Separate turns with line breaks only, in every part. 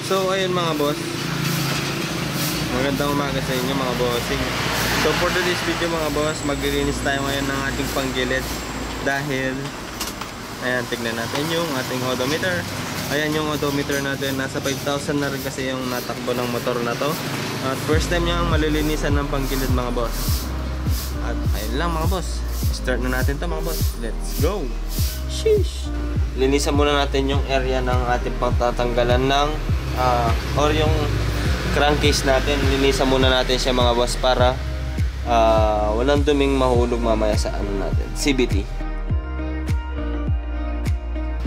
So ayun mga boss, magandang umaga sa inyo mga bossing. So for today's video mga boss, maglilinis tayo ngayon ng ating panggilid. Dahil ayan, tignan natin yung ating odometer. Ayan yung odometer natin, nasa 5,000 na rin kasi yung natakbo ng motor na to. At first time niyang malilinisan ng panggilid mga boss. At ayun lang mga boss, start na natin to mga boss. Let's go! Sheesh! Linisan muna natin yung area ng ating pagtatanggalan ng or yung crankcase natin. Linisan muna natin siya mga boss para walang duming mahulog mamaya sa ano natin, CVT.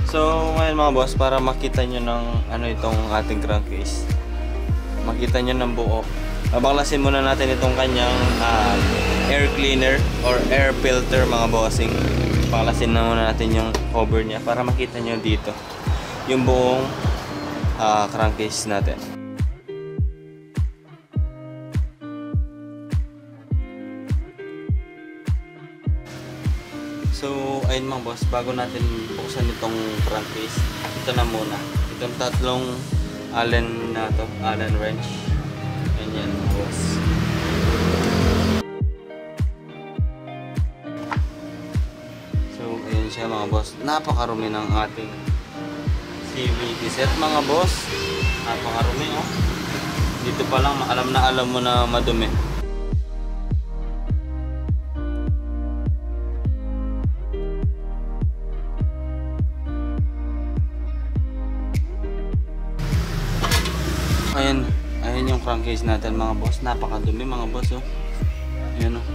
So ngayon mga boss, para makita nyo ng ano itong ating crankcase, makita nyo ng buo, babaklasin muna natin itong kanyang air cleaner or air filter mga bossing. Baklasin na muna natin yung cover niya para makita nyo dito yung buong crankcase natin. So ayun mga boss, bago natin buksan itong crankcase, ito na muna itong tatlong Allen na to, Allen wrench. Ganyan mga boss. So ayun siya mga boss, napakarumi ng ating CVT set mga boss. Napakarumi oh. Dito pa lang alam mo na madumi. Ayan yung crankcase natin mga boss, napakadumi mga boss oh. Ayan oh.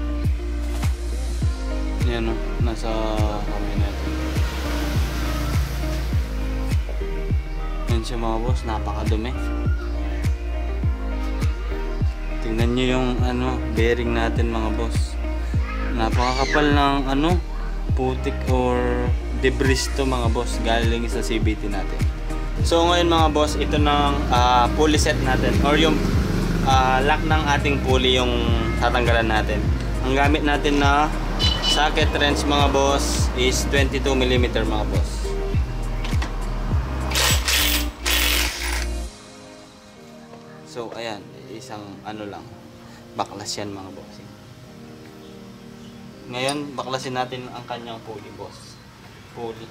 Ayan oh, nasa kamay natin. Ayan siya mga boss, napakadumi. Tingnan nyo yung ano, bearing natin mga boss. Napakakapal ng ano, putik or debris to mga boss, galing sa CVT natin. So ngayon mga boss, ito ng pulley set natin or yung lock ng ating pulley yung tatanggalan natin. Ang gamit natin na socket wrench mga boss is 22mm mga boss. So ayan, isang ano lang, baklas yan mga boss. Ngayon baklasin natin ang kanyang pulley boss. Pulley.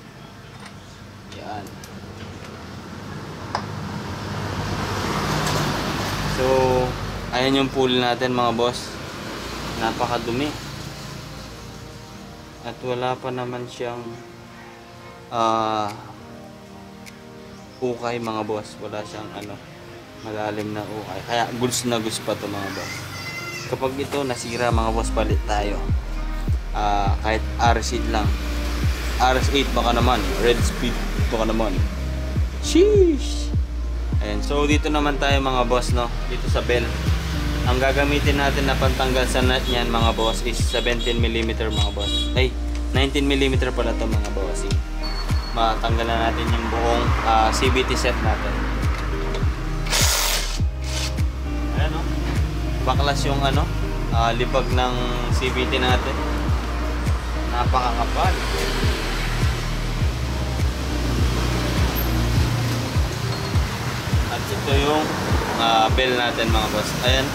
Yan. So, ayan yung pulley natin mga boss. Napakadumi. At wala pa naman siyang ukay mga boss. Wala siyang ano, malalim na ukay. Kaya goods na goods pa to mga boss. Kapag ito nasira mga boss, palit tayo. Kahit RS8 lang. RS8 baka naman. Red speed baka naman. Sheesh! Ayan. So dito naman tayo mga boss no, dito sa bell. Ang gagamitin natin na pantanggal sa nut niyan mga boss is 17mm mga boss. Ay, 19mm pala to mga boss. Matanggal na natin yung buong CVT set natin. Ayan no. Baklas yung ano, libag ng CVT natin. Napakakapal. At ito yung bell natin mga boss. Ayan.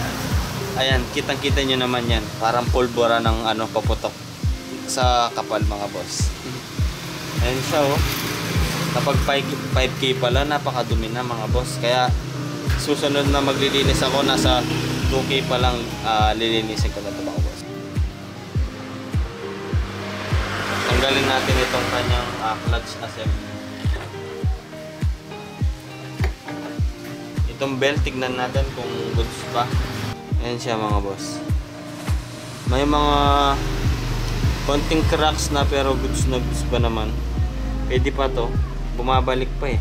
Ayan, kitang-kita nyo naman yan. Parang pulbura ng ano, paputok sa kapal mga boss. Ayan siya oh. Kapag 5K pala, napakadumi na mga boss. Kaya susunod na maglilinis ako, nasa 2K pa lang lilinisin ko na ito mga boss. Tanggalin natin itong kanyang clutch assembly. Itong belt, tignan natin kung goods pa. Ayan siya mga boss. May mga konting cracks na pero goods na goods pa naman. Pwede pa to. Bumabalik pa eh.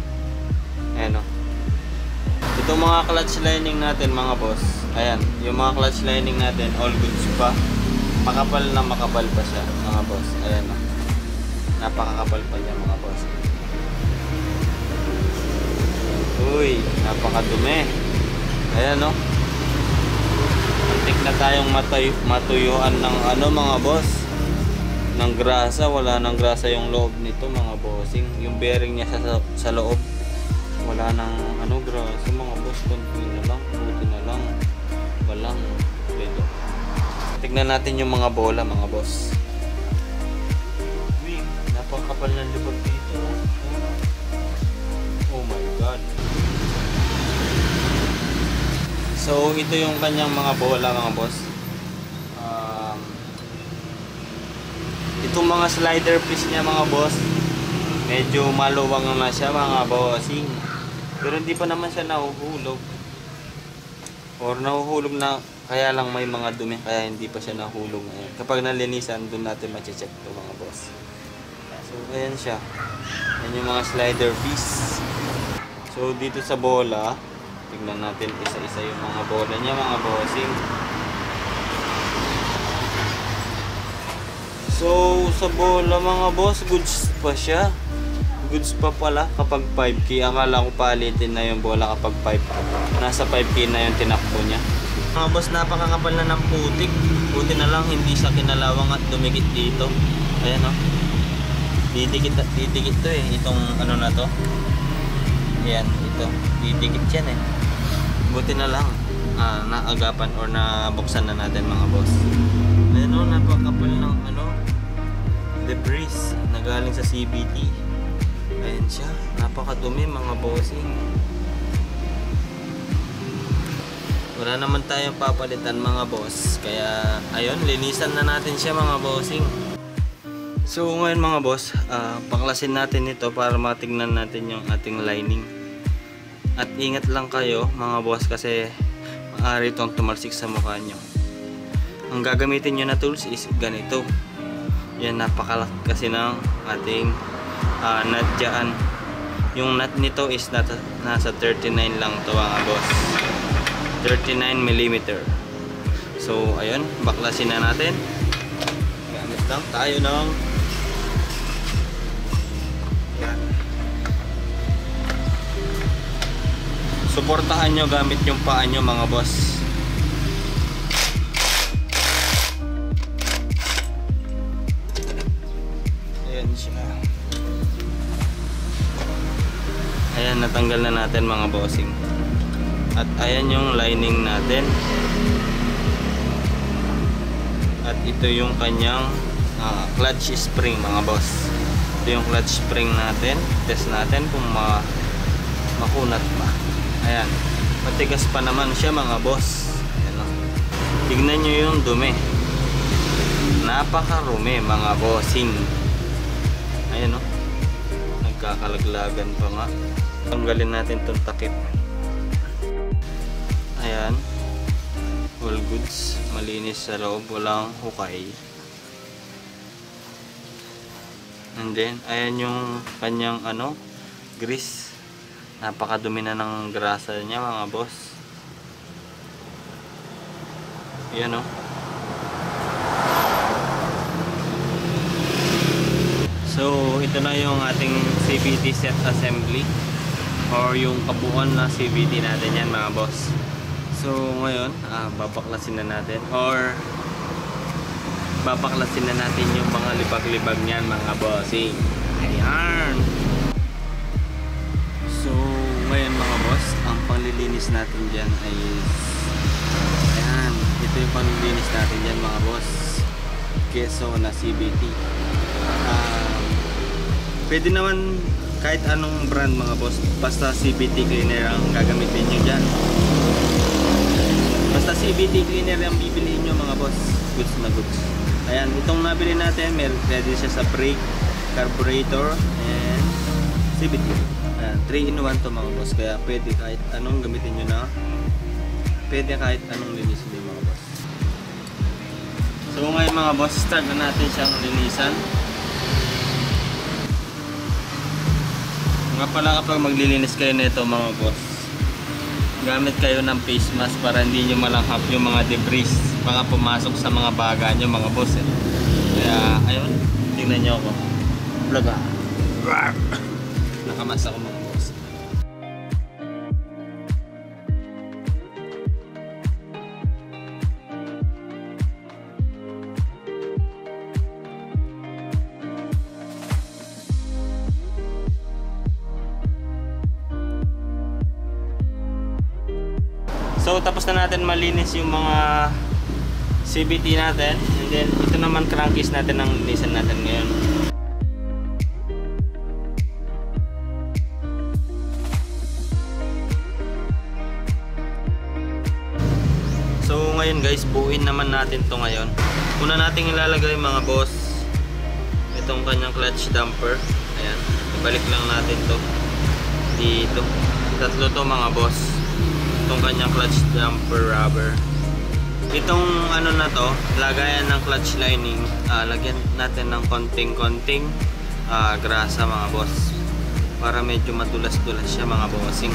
Ayan o. Itong mga clutch lining natin mga boss. Ayan. Yung mga clutch lining natin, all goods pa. Makapal na makapal pa siya mga boss. Ayan o. Napakakapal pa niya mga boss. Uy, napakadumi. Ayan no. Antik na tayong matuyuan ng ano mga boss, ng grasa. Wala nang grasa yung loob nito mga bossing. Yung bearing niya sa loob, wala
wala nang ano grasa mga boss, konti na lang, buti na lang walang ledo. Tignan natin yung mga bola mga boss. Uy, napakapal ng libag dito. Oh my god. So ito yung kanyang mga bola mga boss. Itong mga slider piece niya mga boss, medyo maluwang na siya mga bossing. Pero hindi pa naman siya nahuhulog. Or nahuhulog na, kaya lang may mga dumi, kaya hindi pa siya nahulog ngayon. Kapag nalinisan, doon natin ma-check to mga boss. So ayan siya. Yan yung mga slider piece. So dito sa bola, tignan natin isa-isa yung mga bola niya mga bossing. So sa bola mga boss, goods pa siya. Goods pa pala kapag 5K. Akala ko palitin na yung bola kapag 5. Nasa 5K na yung tinakbo niya.
Mga boss, napakakapal na ng putik. Buti na lang hindi siya kinalawang at dumikit dito. Ayan o. Didikit to eh. Itong ano na to. Ayan, ito. Didikit yan eh. Buti na lang naagapan or nabuksan na natin mga boss. Ayan o, napakapal ng ano, debris na galing sa CVT. Ayan siya, napakadumi mga bossing. Wala naman tayong papalitan mga boss, kaya ayun, linisan na natin siya mga bossing. So ngayon mga boss, paklasin natin ito para matignan natin yung ating lining. At ingat lang kayo mga boss, kasi maaari itong tumalsik sa mukha nyo. Ang gagamitin nyo na tools is ganito. Yan, napakalaki kasi ng ating nut dyan. Yung nut nito is nasa 39 lang to mga boss, 39mm. So ayun, baklasin na natin. Gamit lang tayo ng yan. Suportahan nyo gamit yung paa nyo mga boss. Ayan siya. Ayan, natanggal na natin mga bossing. At ayan yung lining natin. At ito yung kanyang clutch spring mga boss. Ito yung clutch spring natin. Test natin kung makunat ba. Ayan, matigas pa naman siya mga boss. Ayan, tignan nyo yung dumi. Napakarumi mga bossing. Ayan o, nagkakalaglagan pa nga. Tanggalin natin itong takip. Ayan, all goods, malinis sa loob, walang hukay. And then ayan yung kanyang ano, grease. Napakadumi na ng grasa niya mga boss. Ayan o. So ito na yung ating CVT set assembly, or yung kabuuan na CVT natin yan mga boss. So ngayon, babaklasin na natin, or babaklasin na natin yung mga libag-libag niyan mga bossing. Ayan. So ngayon mga boss, ang panglilinis natin dyan ay ayan, ito yung panglilinis natin dyan mga boss. Keso na CVT. Pwede naman kahit anong brand mga boss, basta CVT cleaner ang gagamitin nyo dyan. Basta CVT cleaner ang bibiliin nyo mga boss, goods na goods. Ayan, itong nabili natin, may ready siya sa brake, carburetor, and CVT. Ayan, 3-in-1 to mga boss, kaya pwede kahit anong gamitin nyo na, pwede kahit anong linisin din mga boss. So ngayon mga boss, start na natin siyang linisan. Nga pala, kapag maglilinis kayo nito mga boss, gamit kayo ng face mask para hindi nyo malanghap yung mga debris, baka pumasok sa mga baga nyo mga boss eh. Kaya ayun, tingnan nyo ako, vlog nakamas ako mga boss.
So tapos na natin malinis yung mga CVT natin, and then ito naman crankcase natin ang linisan natin ngayon. So ngayon guys, buuin naman natin to ngayon. Una nating ilalagay mga boss itong kanyang clutch damper. Ayan, ibalik lang natin to dito. Tatlo to mga boss, itong kanyang clutch damper rubber. Itong ano na to, lagayan ng clutch lining, lagyan natin ng konting-konting grasa mga boss para medyo madulas-dulas siya mga bossing.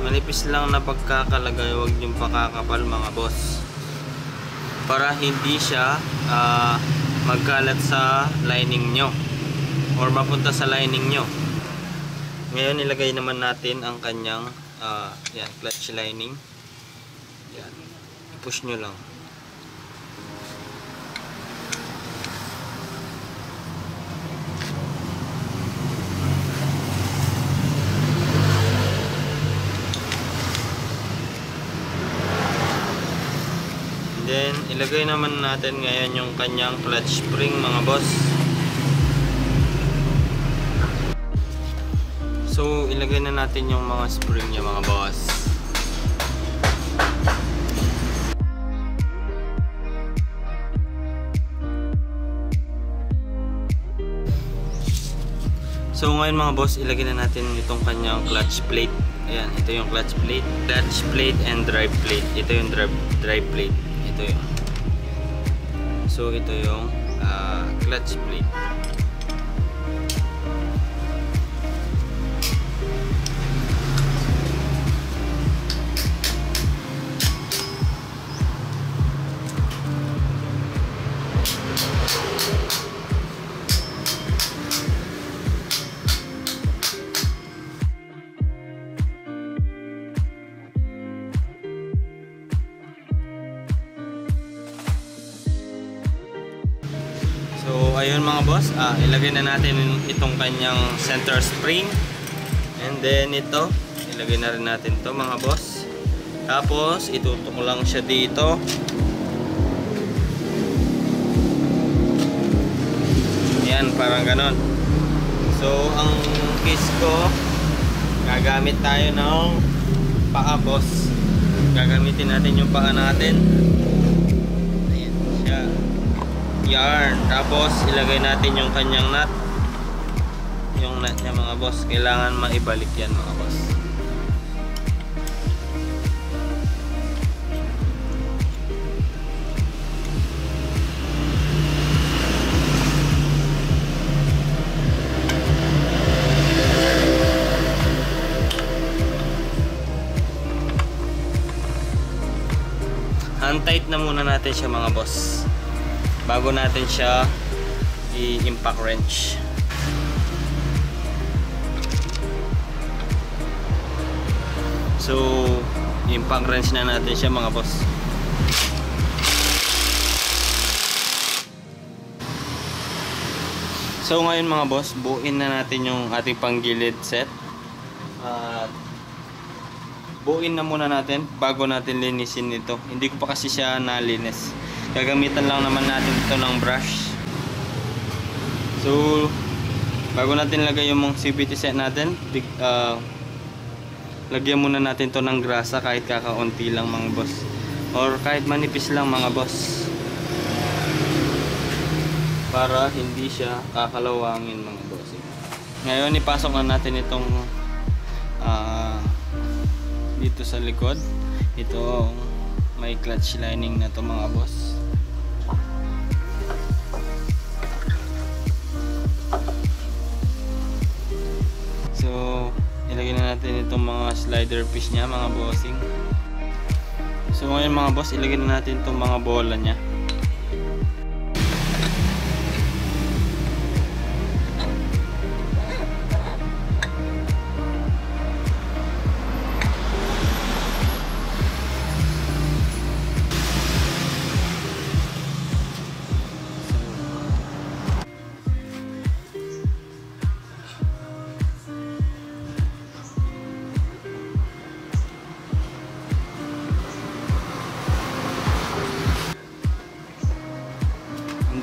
Manipis lang na pagkakalagay, huwag yung pakakapal mga boss para hindi siya magkalat sa lining nyo or mapunta sa lining nyo. Ngayon ilagay naman natin ang kanyang yan, clutch lining. Yan. I-push nyo lang. And then, ilagay naman natin ngayon yung kanyang clutch spring mga boss. So, ilagay na natin yung mga spring niya mga boss. So, ngayon mga boss, ilagay na natin itong kanyang clutch plate. Ayan, ito yung clutch plate. Clutch plate and drive plate. Ito yung drive plate. Ito yung. So, ito yung clutch plate. So ayun mga boss, ilagay na natin itong kanyang center spring, and then ito ilagay na rin natin to mga boss. Tapos itutok lang siya dito. Yan, parang ganon. So ang case ko, gagamit tayo ng paa boss. Gagamitin natin yung paa natin. Ayan siya. Yarn. Tapos ilagay natin yung kanyang nut. Yung nut niya mga boss, kailangan maibalik yan mga boss. Hand tight na muna natin siya mga boss bago natin siya i-impact wrench. So impact wrench na natin siya mga boss. So ngayon mga boss, buuin na natin yung ating panggilid set. At buuin na muna natin bago natin linisin ito. Hindi ko pa kasi siya nalinis. Gagamitan lang naman natin ito ng brush. So bago natin lagay yung mga CVT set natin, lagyan muna natin to ng grasa kahit kakaunti lang mga boss, or kahit manipis lang mga boss, para hindi siya kakalawangin mga boss. Ngayon ipasok na natin itong dito sa likod. Ito may clutch lining na to mga boss. So ilagay na natin itong mga slider piece nya mga bossing. So ngayon mga boss, ilagay na natin itong mga bola nya.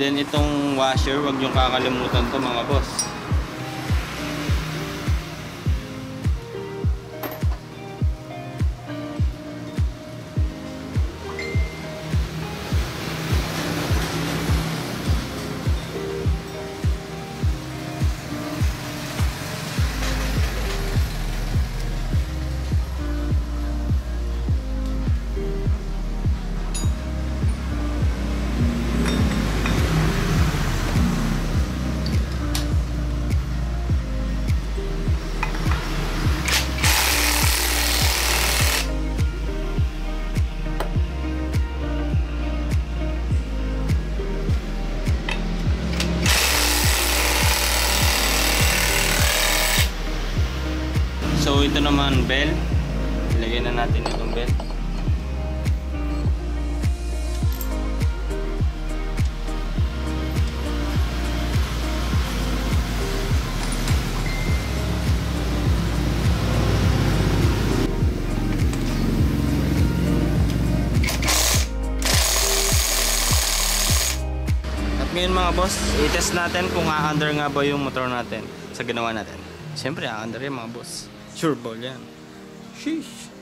then itong washer, wag niyong kakalimutan to mga boss. So ito naman bell, ilagay na natin itong bell. At ngayon mga boss, i-test natin kung a-under nga ba yung motor natin sa ginawa natin. Siyempre a-under yan mga boss. Sure ball yan. Sheesh.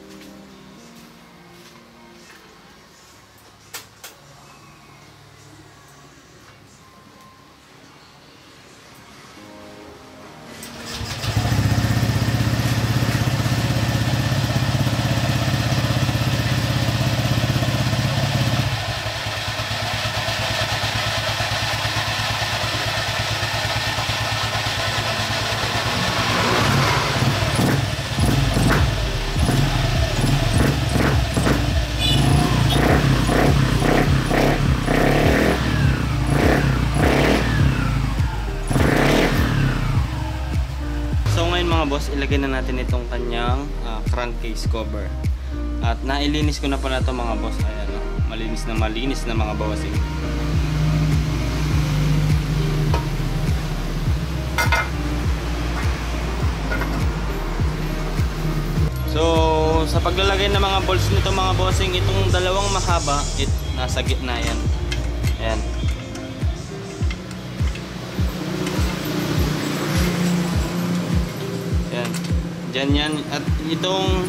Mga boss, ilagay na natin itong kanyang crankcase cover. At nailinis ko na pala ito mga boss. Ayan, malinis na mga bossing. So sa paglalagay ng mga bolts nito mga bossing, itong dalawang mahaba, nasa gitna yan. Ayan. Diyan yan. At itong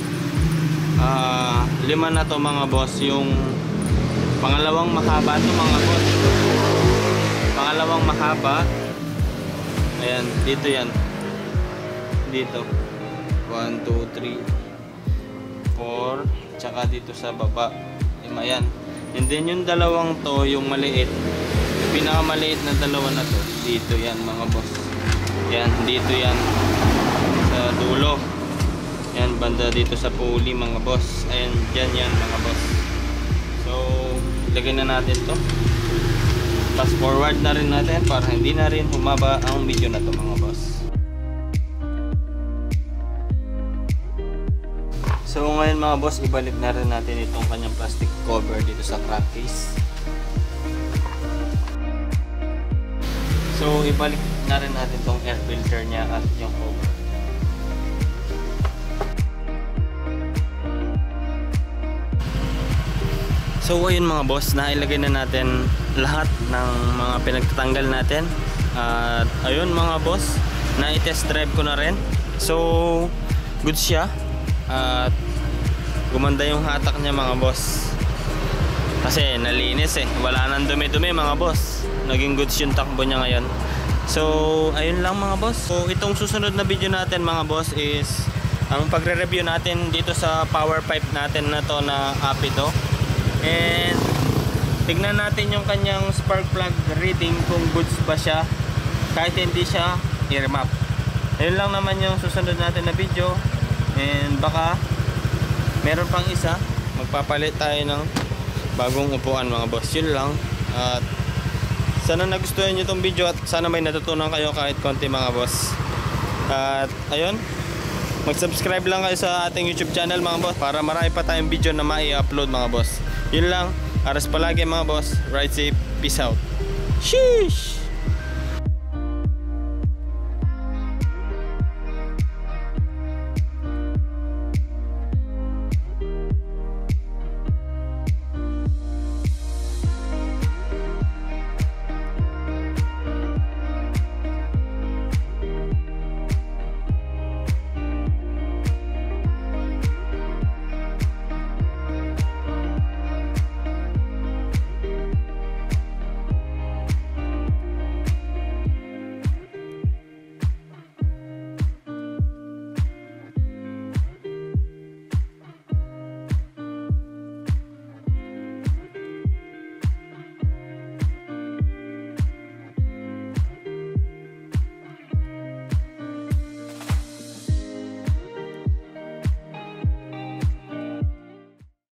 lima na to mga boss, yung pangalawang mahaba to mga boss. Pangalawang mahaba. Ayan, dito yan. Dito. 1, 2, 3, 4. Tsaka dito sa baba. 5 yan. And then yung dalawang to, yung maliit. Yung pinakamaliit na dalawa na to. Dito yan mga boss. Yan, dito yan. Sa dulo. Yan, banda dito sa pulley mga boss. Ayan, dyan yan mga boss. So, ilagay na natin to. Fast forward na rin natin para hindi na rin humaba ang video na to mga boss. So, ngayon mga boss, ibalik na rin natin itong kanyang plastic cover dito sa crankcase. So, ibalik na rin natin itong air filter niya at yung cover. So ayun mga boss, nailagay na natin lahat ng mga pinagtatanggal natin. At ayun mga boss, na-test drive ko na rin. So good siya. At gumanda yung hatak niya mga boss. Kasi nalinis wala nang dumi-dumi mga boss. Naging goods yung takbo niya ngayon. So ayun lang mga boss. So itong susunod na video natin mga boss is ang pagre-review natin dito sa power pipe natin na to na Apito. And tignan natin yung kanyang spark plug reading kung goods ba siya kahit hindi siya earmap. Ayun lang naman yung susunod natin na video. And baka meron pang isa, magpapalit tayo ng bagong upuan mga boss. Yun lang. At sana nagustuhan nyo itong video at sana may natutunan kayo kahit konti mga boss. At ayun, mag-subscribe lang kayo sa ating YouTube channel mga boss para marami pa tayong video na mai-upload mga boss. Yun lang. Aras palagi mga boss. Ride safe. Peace out. Sheesh!